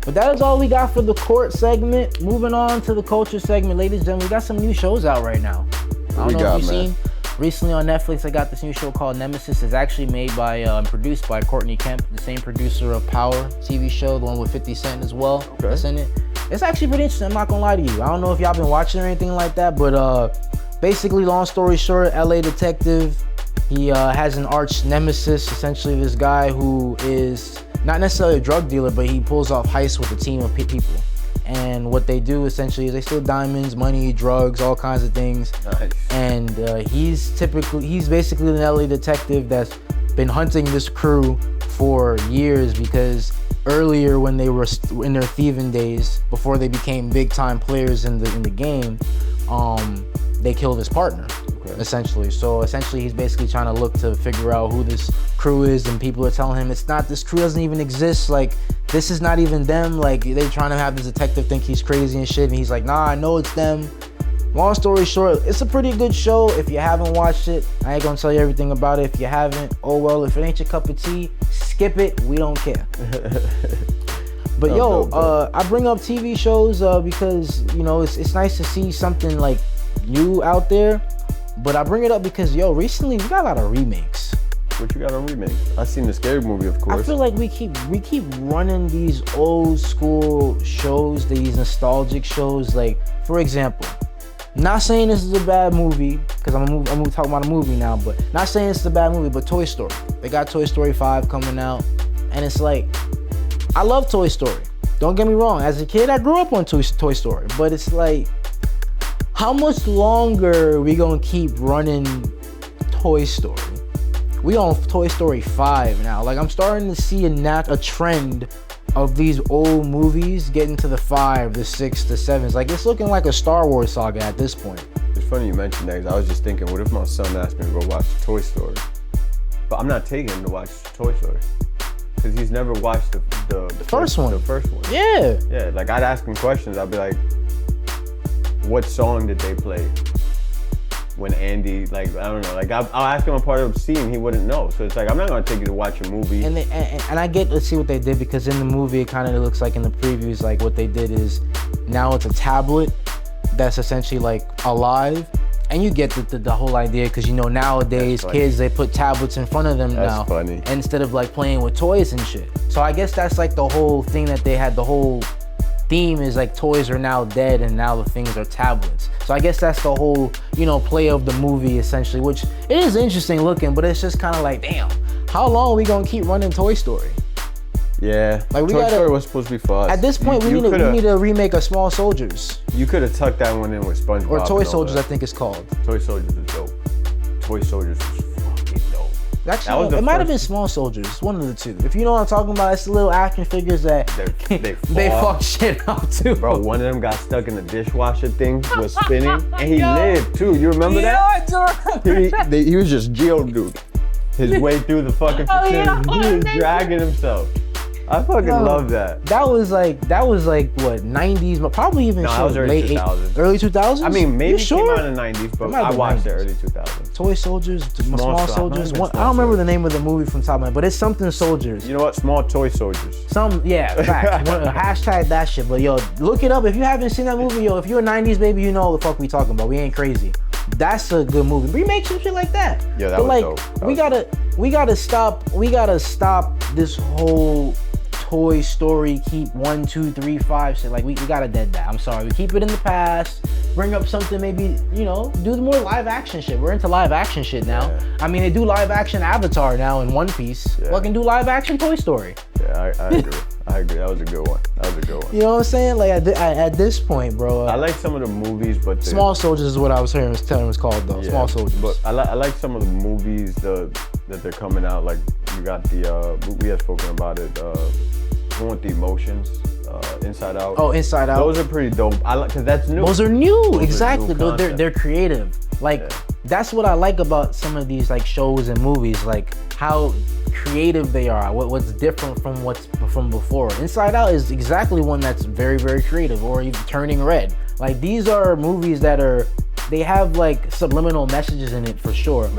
But that is all we got for the court segment. Moving on to the culture segment, ladies and gentlemen, we got some new shows out right now. I don't know if you've seen. Recently on Netflix, I got this new show called Nemesis. It's actually made by and produced by Courtney Kemp, the same producer of Power TV show, the one with 50 Cent as well. Okay. That's in it. It's actually pretty interesting. I'm not gonna lie to you. I don't know if y'all been watching or anything like that, but basically, long story short, LA detective. He has an arch nemesis, essentially this guy who is not necessarily a drug dealer, but he pulls off heists with a team of people. And what they do essentially is they steal diamonds, money, drugs, all kinds of things. Nice. And he's basically an LA detective that's been hunting this crew for years, because earlier when they were in their thieving days, before they became big time players in the game, they killed his partner. Essentially. So essentially he's basically trying to look to figure out who this crew is, and people are telling him this crew doesn't even exist, like this is not even them, like they're trying to have this detective think he's crazy and shit, and he's like, nah, I know it's them. Long story short, it's a pretty good show. If you haven't watched it, I ain't gonna tell you everything about it. If you haven't, oh well. If it ain't your cup of tea, skip it, we don't care. But I bring up TV shows because, you know, it's nice to see something like new out there. But I bring it up because, recently we got a lot of remakes. What you got on Remake? I seen the Scary Movie, of course. I feel like we keep running these old school shows, these nostalgic shows. Like, for example, not saying this is a bad movie, because I'm gonna talk about a movie now, but not saying it's a bad movie, but Toy Story. They got Toy Story 5 coming out, and it's like, I love Toy Story. Don't get me wrong. As a kid, I grew up on Toy Story, but it's like, how much longer we gonna keep running Toy Story? We on Toy Story 5 now. Like, I'm starting to see a trend of these old movies getting to the 5, the 6, the 7s. Like, it's looking like a Star Wars saga at this point. It's funny you mentioned that, 'cause I was just thinking, what if my son asked me to go watch Toy Story? But I'm not taking him to watch Toy Story. Because he's never watched the first one. The first one. Yeah. Yeah, like I'd ask him questions. I'd be like, what song did they play? When Andy, like, I don't know, like I'll ask him a part of the scene, he wouldn't know. So it's like, I'm not gonna take you to watch a movie. And I get to see what they did, because in the movie, it kind of looks like in the previews, like what they did is now it's a tablet that's essentially like alive. And you get the whole idea, because nowadays kids, they put tablets in front of them now. That's funny. Instead of like playing with toys and shit. So I guess that's like the whole thing that they had. The whole theme is like toys are now dead and now the things are tablets. So I guess that's the whole play of the movie essentially, which it is interesting looking, but it's just kind of like, damn, how long are we gonna keep running Toy Story? Yeah, like Toy Story was supposed to be fun. At this point, we need a remake of Small Soldiers. You could have tucked that one in with SpongeBob. Or Toy Soldiers, I think it's called. Toy Soldiers is dope. Toy Soldiers is fucking dope. Actually, it might have been Small Soldiers, one of the two. If you know what I'm talking about, it's the little action figures that they fuck shit up too. Bro, one of them got stuck in the dishwasher thing, was spinning, and he lived too. You remember that? He was just Geodude his way through the fucking facility. He was dragging himself. I fucking love that. That was like what, 90s, but probably even that was late 2000s. Early 2000s? I mean, maybe it sure? came out in the 90s, but I watched it early 2000s. Toy Soldiers, Small Soldiers. I don't remember the name of the movie from top of my head, but it's something Soldiers. You know what? Small Toy Soldiers. Fact. Hashtag that shit. But yo, look it up. If you haven't seen that movie, yo, if you're a 90s baby, you know what the fuck we talking about. We ain't crazy. That's a good movie. Remake some shit like that. Yeah, that was dope. We gotta stop this whole Toy Story keep 1, 2, 3, 5 shit. Like we gotta dead that. I'm sorry. We keep it in the past. Bring up something, maybe do the more live action shit. We're into live action shit now. Yeah. I mean, they do live action Avatar now in One Piece. Yeah. Fucking do live action Toy Story. Yeah, I agree. I agree. That was a good one. You know what I'm saying? Like at this point, bro. I like some of the movies, but Small Soldiers is what I was telling it was called though. Yeah, Small Soldiers. But I like some of the movies that they're coming out. Like you got the we have spoken about it. One with the emotions, Inside Out. Oh, Inside Out. Those are pretty dope. I like, cause that's new. Those are new, Those exactly. Are new They're creative. Like that's what I like about some of these like shows and movies, like how creative they are. What's different from what's from before. Inside Out is exactly one that's very, very creative. Or even Turning Red. Like these are movies that they have like subliminal messages in it for sure.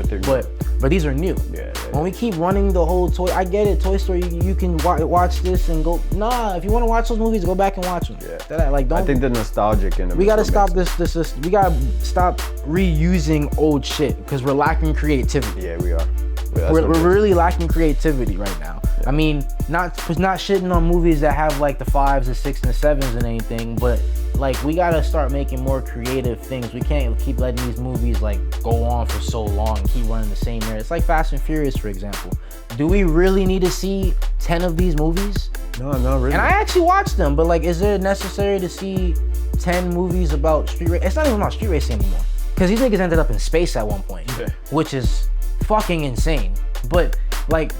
But these are new. Yeah. When we keep running the whole I get it, Toy Story, you can watch this and go, nah, if you want to watch those movies, go back and watch them. Yeah. I think the nostalgic in them. We gotta stop this, we gotta stop reusing old shit, because we're lacking creativity. Yeah, we are. We're really lacking creativity right now. Yeah. I mean, not shitting on movies that have like the 5s, the 6s, and the 7s and anything, but like we gotta start making more creative things. We can't keep letting these movies like go on for so long and keep running the same era. It's like Fast and Furious, for example. Do we really need to see 10 of these movies? No, not really. And I actually watched them, but like, is it necessary to see 10 movies about street racing? It's not even about street racing anymore, because these niggas ended up in space at one point, which is fucking insane. But like,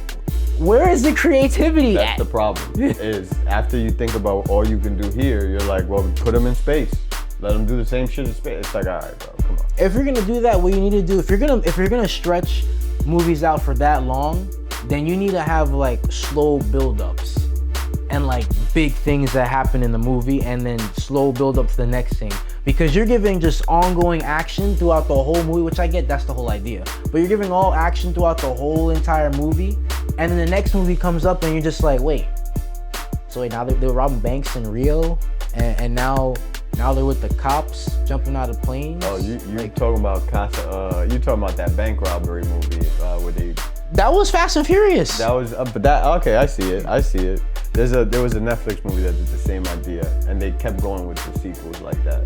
where is the creativity at? That's the problem. Is after you think about all you can do here, you're like, well, put them in space. Let them do the same shit in space. It's like, all right, bro, come on. If you're gonna do that, what you need to do, if you're gonna stretch movies out for that long, then you need to have like slow build-ups and like big things that happen in the movie, and then slow build up to the next thing. Because you're giving just ongoing action throughout the whole movie, which I get, that's the whole idea. But you're giving all action throughout the whole entire movie, and then the next movie comes up and you're just like, wait. So wait, now they were robbing banks in Rio, and now they're with the cops jumping out of planes. Oh, you like, talking about you talking about that bank robbery movie where they. That was Fast and Furious. That was, but that, okay, I see it. There was a Netflix movie that did the same idea, and they kept going with the sequels like that.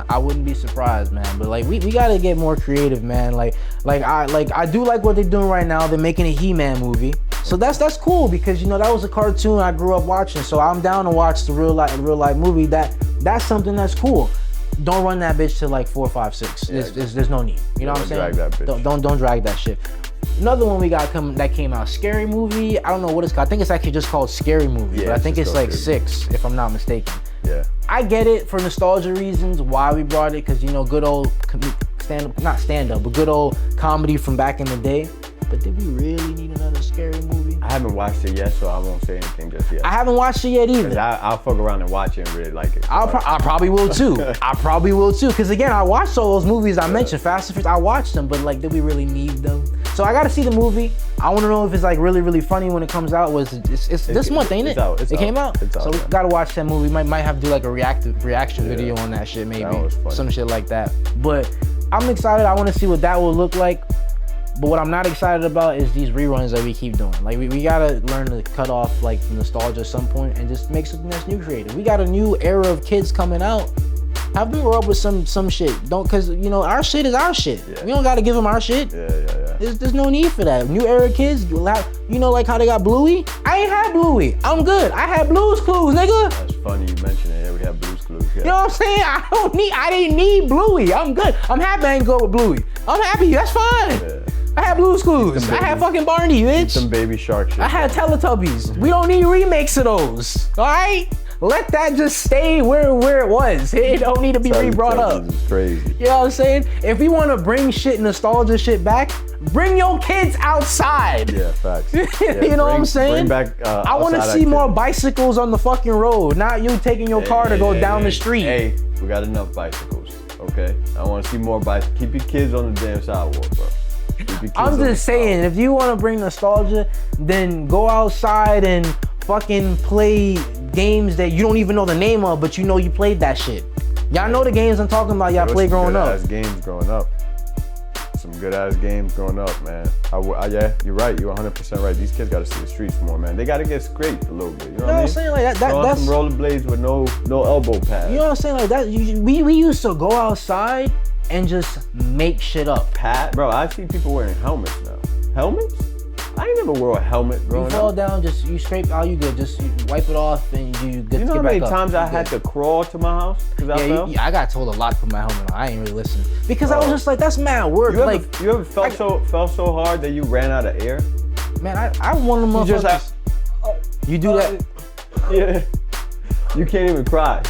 I wouldn't be surprised, man. But like, we gotta get more creative, man. Like I do like what they're doing right now. They're making a He-Man movie, so that's cool, because that was a cartoon I grew up watching. So I'm down to watch the real life movie. That's something that's cool. Don't run that bitch to like 4, 5, 6. Yeah, there's no need. You know what I'm saying? Drag that bitch. Don't drag that shit. Another one we got that came out, Scary Movie. I don't know what it's called. I think it's actually just called Scary Movie, but I think it's like 6, if I'm not mistaken. Yeah. I get it for nostalgia reasons why we brought it, because good old not stand up, but good old comedy from back in the day. But did we really need another scary movie? I haven't watched it yet, so I won't say anything just yet. I haven't watched it yet either. I'll fuck around and watch it and really like it. I probably will too. I probably will too. Cause again, I watched all those movies I mentioned, Fast and Furious. I watched them, but like, did we really need them? So I gotta see the movie. I want to know if it's like really, really funny when it comes out. It's this month, ain't it? It came out. It's out. So we gotta watch that movie. Might have to do like a reaction video on that shit, maybe some shit like that. But I'm excited. I want to see what that will look like. But what I'm not excited about is these reruns that we keep doing. Like we gotta learn to cut off like the nostalgia at some point and just make something that's new creative. We got a new era of kids coming out. Have them grow up with some shit. Cause you know our shit is our shit. Yeah. We don't gotta give them our shit. Yeah. There's no need for that. New era kids, you know, like how they got Bluey. I ain't had Bluey. I'm good. I had Blue's Clues, nigga. That's funny you mentioned it. Yeah, we have Blue's Clues. Yeah. You know what I'm saying? I didn't need Bluey. I'm good. I'm happy I ain't go with Bluey. I'm happy. That's fine. Yeah. I had Blue's Clues. I had fucking Barney, bitch. Some baby shark shit. I had Teletubbies. We don't need remakes of those. All right? Let that just stay where it was. It don't need to be re-brought up. Is crazy. You know what I'm saying? If we want to bring nostalgia shit back, bring your kids outside. Yeah, facts. You know what I'm saying? Bring back I want to see more bicycles on the fucking road, not you taking your car to go down the street. Hey, we got enough bicycles, okay? I want to see more bicycles. Keep your kids on the damn sidewalk, bro. I'm just saying, if you want to bring nostalgia, then go outside and fucking play games that you don't even know the name of, but you know you played that shit. Y'all know the games I'm talking about. Y'all play growing up. Some good ass games growing up. Some good ass games growing up, man. Yeah, you're right. You're 100% right. These kids got to see the streets more, man. They got to get scraped a little bit. You know what I'm saying? Like that's some rollerblades with no elbow pads. You know what I'm saying? Like that. We used to go outside and just make shit up. Bro, I see people wearing helmets now. Helmets? I ain't never wore a helmet growing up. You fall down, you scrape, all you good. Just you wipe it off and you good. You know how many times I had to crawl to my house because I fell? I got told a lot to put my helmet on. I ain't really listening because I was just like, that's mad work. You ever fell so hard that you ran out of air? Man, I one of them motherfuckers. You do that? Yeah. You can't even cry.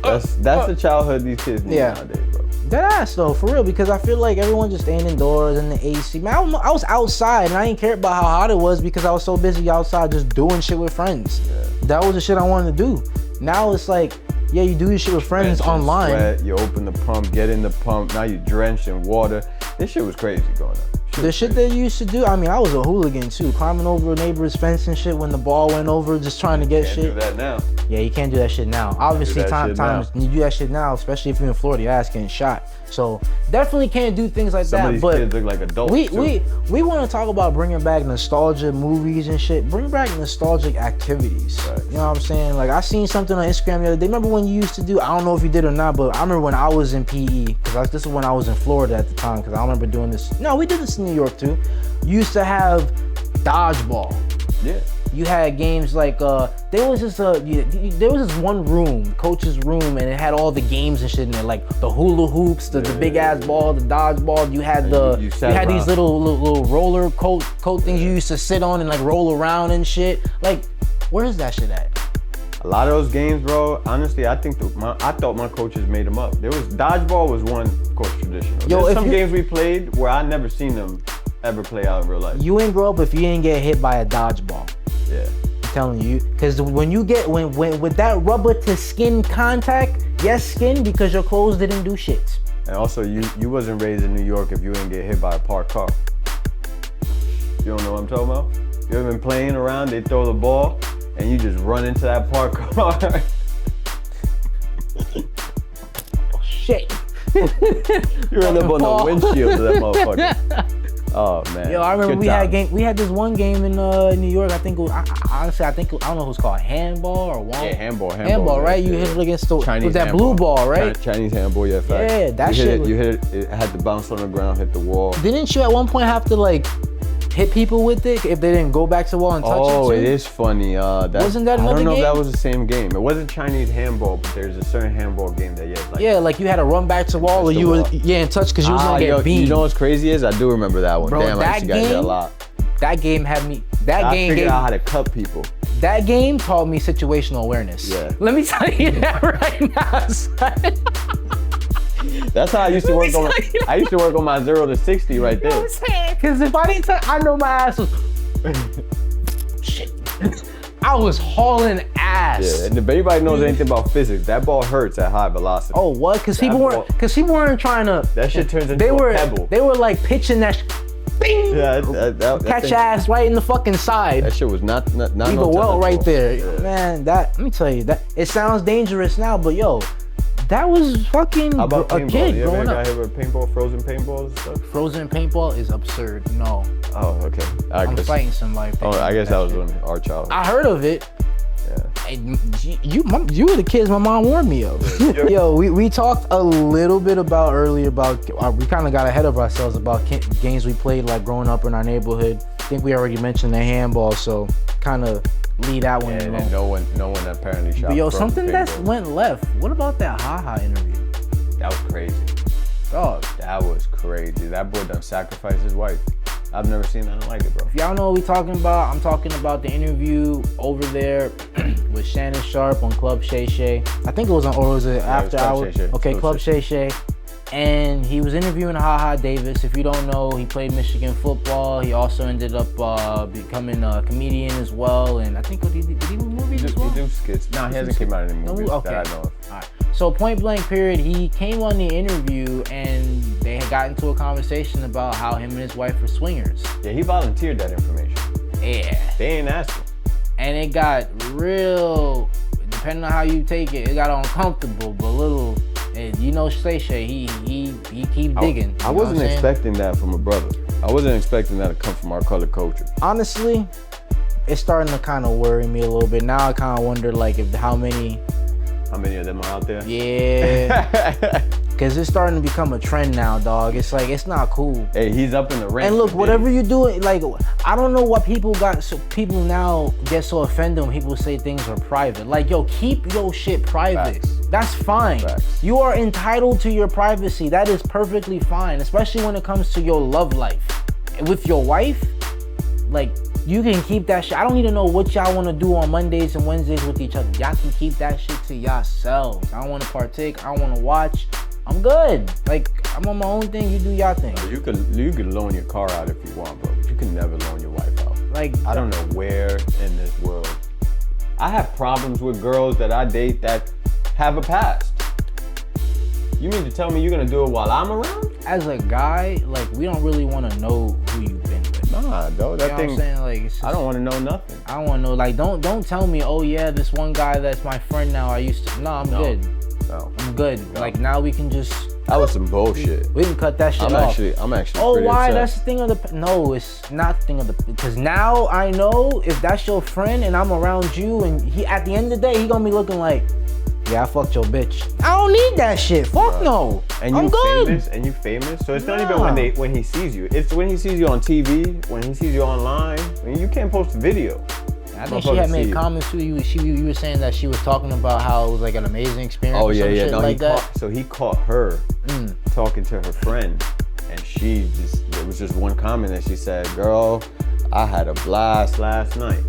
That's the childhood these kids need nowadays, bro. That ass though, for real, because I feel like everyone just staying indoors in the AC. Man, I was outside and I didn't care about how hot it was because I was so busy outside just doing shit with friends. Yeah. That was the shit I wanted to do. Now it's like, yeah, you do this shit with friends online. Sweat, you open the pump, get in the pump, now you drenched in water. This shit was crazy going on. The shit that you used to do, I mean, I was a hooligan too, climbing over a neighbor's fence and shit when the ball went over, just trying to get shit. You can't do that now. Yeah, you can't do that shit now. Obviously, times you do that shit now, especially if you're in Florida, your ass getting shot. So definitely can't do things like Some that. of these but kids look like adults we want to talk about bringing back nostalgia movies and shit. Bring back nostalgic activities. Right. You know what I'm saying? Like I seen something on Instagram the other day. Remember when you used to do? I don't know if you did or not, but I remember when I was in PE because this is when I was in Florida at the time. Because I remember doing this. No, we did this in New York too. You used to have dodgeball. Yeah. You had games like there was this one room, coach's room, and it had all the games and shit in there, like the hula hoops, the big ass ball, the dodgeball. You had these little roller coat things you used to sit on and like roll around and shit. Like, where's that shit at? A lot of those games, bro. Honestly, I thought my coaches made them up. Dodgeball was one, of course, traditional. There's some games we played where I never seen them ever play out in real life. You ain't grow up if you ain't get hit by a dodgeball. Yeah. I'm telling you, because when with that rubber to skin contact, yes, skin, because your clothes didn't do shit. And also, you wasn't raised in New York if you didn't get hit by a parked car. You don't know what I'm talking about? You ever been playing around, they throw the ball, and you just run into that parked car. Oh, shit. You end up on the windshield of that motherfucker. Oh man. Yo, I remember we had this one game in New York. I think it was, honestly, I don't know if it was called handball or one. Yeah, handball, right? You hit it against the Chinese with that blue ball, right? Chinese handball, yeah, fact. Yeah, that shit. You hit it. It had to bounce on the ground, hit the wall. Didn't you at one point have to like hit people with it if they didn't go back to the wall and touch it? Oh, it is funny. Wasn't that another game? I don't know if that was the same game. It wasn't Chinese handball, but there's a certain handball game that like you had to run back to the wall or you were and touch because you was gonna get beamed. You know what's crazy is I do remember that one. Bro, damn, I used to get that a lot. That game had me. I figured out how to cut people. That game taught me situational awareness. Yeah. Let me tell you that right now, son. That's how I used to work on. I used to work on my 0 to 60 right there. You know what I'm saying? Cause if I didn't I know my ass was shit. I was hauling ass. Yeah, and if anybody knows anything about physics, that ball hurts at high velocity. Oh, what? Cause people weren't trying to. That shit turns into a pebble. They were like pitching that. Bing! Yeah, catch your ass right in the fucking side. That shit was not Leave no a welt right there. Yeah. Man, let me tell you, that it sounds dangerous now, but yo, that was fucking How about a paintball? kid You growing ever up. got hit with paintball, frozen paintballs and stuff? Frozen paintball is absurd. No. Oh, okay. I'm fighting somebody. Oh, I guess that was when our child. I heard of it. Yeah. And you were the kids my mom warned me of. Yo, we talked a little bit earlier about we kind of got ahead of ourselves about games we played like growing up in our neighborhood. I think we already mentioned the handball, so kind of leave that one alone. And no one apparently shot. But yo, something that went left. What about that haha interview? That was crazy. Dog. That was crazy. That boy done sacrificed his wife. I've never seen nothing like it, bro. If y'all know what we talking about, I'm talking about the interview over there with Shannon Sharp on Club Shay Shay. I think it was on, or was it after hours? Okay, Club Shay Shay. And he was interviewing HaHa Davis. If you don't know, he played Michigan football. He also ended up becoming a comedian as well. And I think, did he do movies as well? He do skits. Nah, he hasn't came out in any movies that I know of. All right. So point blank period, he came on the interview and they had got into a conversation about how him and his wife were swingers. Yeah, he volunteered that information. Yeah. They ain't asking. And it got real, depending on how you take it, it got uncomfortable, but little, you know, Shay Shay, he keep digging. I wasn't expecting that from a brother. I wasn't expecting that to come from our color culture. Honestly, it's starting to kind of worry me a little bit. Now I kind of wonder, like, how many of them are out there? Yeah. Because it's starting to become a trend now, dog. It's like, it's not cool. Hey, he's up in the ranks. And look, whatever you do, like, I don't know what people people now get so offended when people say things are private. Like, yo, keep your shit private. Facts. That's fine. Facts. You are entitled to your privacy. That is perfectly fine, especially when it comes to your love life. With your wife, like, you can keep that shit. I don't need to know what y'all want to do on Mondays and Wednesdays with each other. Y'all can keep that shit to yourselves. I don't want to partake. I don't want to watch. I'm good. Like, I'm on my own thing. You do y'all thing. You can loan your car out if you want, bro. But you can never loan your wife out. Like, I don't know where in this world. I have problems with girls that I date that have a past. You mean to tell me you're gonna do it while I'm around? As a guy, like, we don't really want to know who you've been with. Nah, though. That thing. You know what I'm saying? Like, it's just, I don't want to know nothing. I don't want to know. Like, don't tell me, oh yeah, this one guy that's my friend now. I used to. No, I'm good. No. I'm good. No. like, now we can just. That was some bullshit. We can cut that shit off. I'm actually. Oh, pretty why? upset. That's the thing of the. No, it's not the thing of the. Because now I know if that's your friend and I'm around you, and he at the end of the day he gonna be looking like, yeah, I fucked your bitch. I don't need that shit. Fuck no. And I'm you good. famous, and you famous. So it's not even when he sees you. It's when he sees you on TV, when he sees you online. I mean, you can't post a video. I think she had made comments too. You were saying that she was talking about how it was like an amazing experience. Oh or yeah, some yeah. shit No, like so he caught her talking to her friend, and it was just one comment that she said, "Girl, I had a blast last night.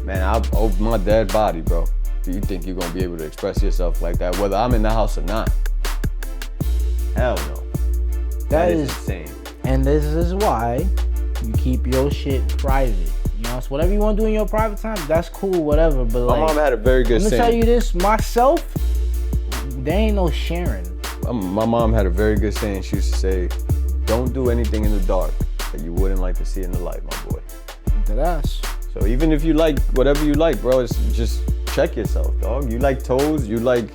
Man, I over my dead body, bro. Do you think you're gonna be able to express yourself like that, whether I'm in the house or not?" Hell no. That is insane. And this is why you keep your shit private. You know, so whatever you want to do in your private time, that's cool, whatever. But My mom had a very good saying. Let me tell you this, myself, there ain't no sharing. My mom had a very good saying. She used to say, "Don't do anything in the dark that you wouldn't like to see in the light, my boy." That's. So even if you like whatever you like, bro, it's just check yourself, dog. You like toes, you like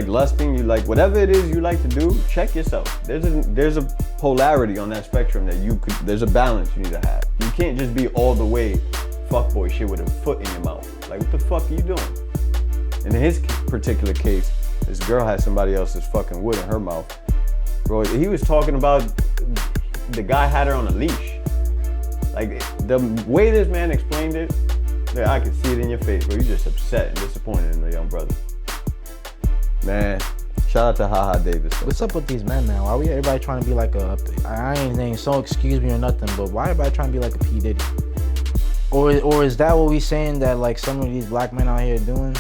lusting, you like whatever it is you like to do, check yourself. There's a polarity on that spectrum that there's a balance you need to have. You can't just be all the way fuckboy shit with a foot in your mouth. Like, what the fuck are you doing? In his particular case, this girl had somebody else's fucking wood in her mouth. Bro, he was talking about the guy had her on a leash. Like, the way this man explained it, I can see it in your face, bro. You're just upset and disappointed in the young brother. Man, shout out to HaHa Davis. What's up with these men, man? Why everybody trying to be like I ain't saying so excuse me or nothing, but why everybody trying to be like a P. Diddy? Or is that what we saying that like some of these black men out here doing?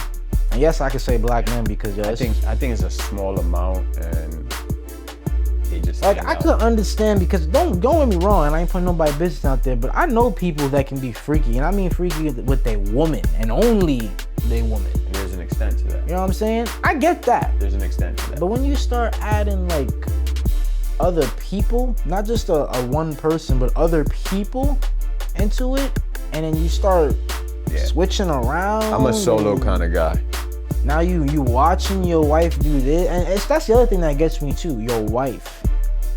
And yes, I can say black men because I think it's a small amount, and they just Like, stand I out. could understand because don't get me wrong, and I ain't putting nobody's business out there, but I know people that can be freaky, and I mean freaky with their woman and only their woman. And there's an extent to that. You know what I'm saying? I get that. There's an extent to that. But when you start adding like other people, not just a one person, but other people into it, and then you start switching around. I'm a solo kind of guy. Now you watching your wife do this, and that's the other thing that gets me too. Your wife.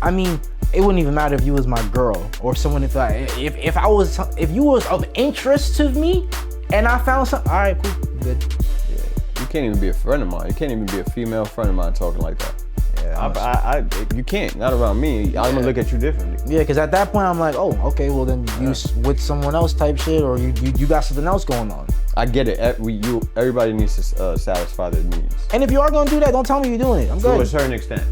I mean, it wouldn't even matter if you was my girl or someone if you was of interest to me, and I found something. All right, cool, good. Yeah, you can't even be a friend of mine. You can't even be a female friend of mine talking like that. Yeah, you can't. Not around me. I'm gonna look at you differently. Yeah, because at that point I'm like, oh, okay, well then you with someone else type shit, or you got something else going on. I get it. Everybody needs to satisfy their needs. And if you are gonna do that, don't tell me you're doing it. I'm good. To a certain extent.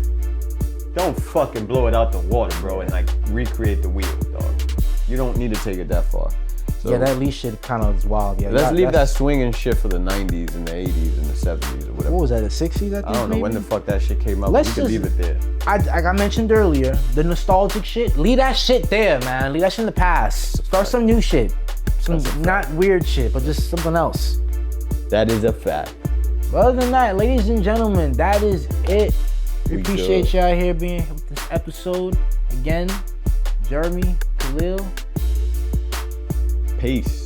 Don't fucking blow it out the water, bro, and like recreate the wheel, dog. You don't need to take it that far. So, yeah, that leash shit kind of is wild. Yeah, let's leave that swinging shit for the 90s and the 80s and the 70s or whatever. What was that, the 60s, I think? I don't know maybe? when the fuck that shit came out. Let's We can leave it there. Like I mentioned earlier, the nostalgic shit, leave that shit there, man. Leave that shit in the past. Start some new shit. Some not weird shit, but just something else. That is a fact. But other than that, ladies and gentlemen, that is it. We appreciate y'all here being with this episode. Again, Jeremy, Khalil. Peace.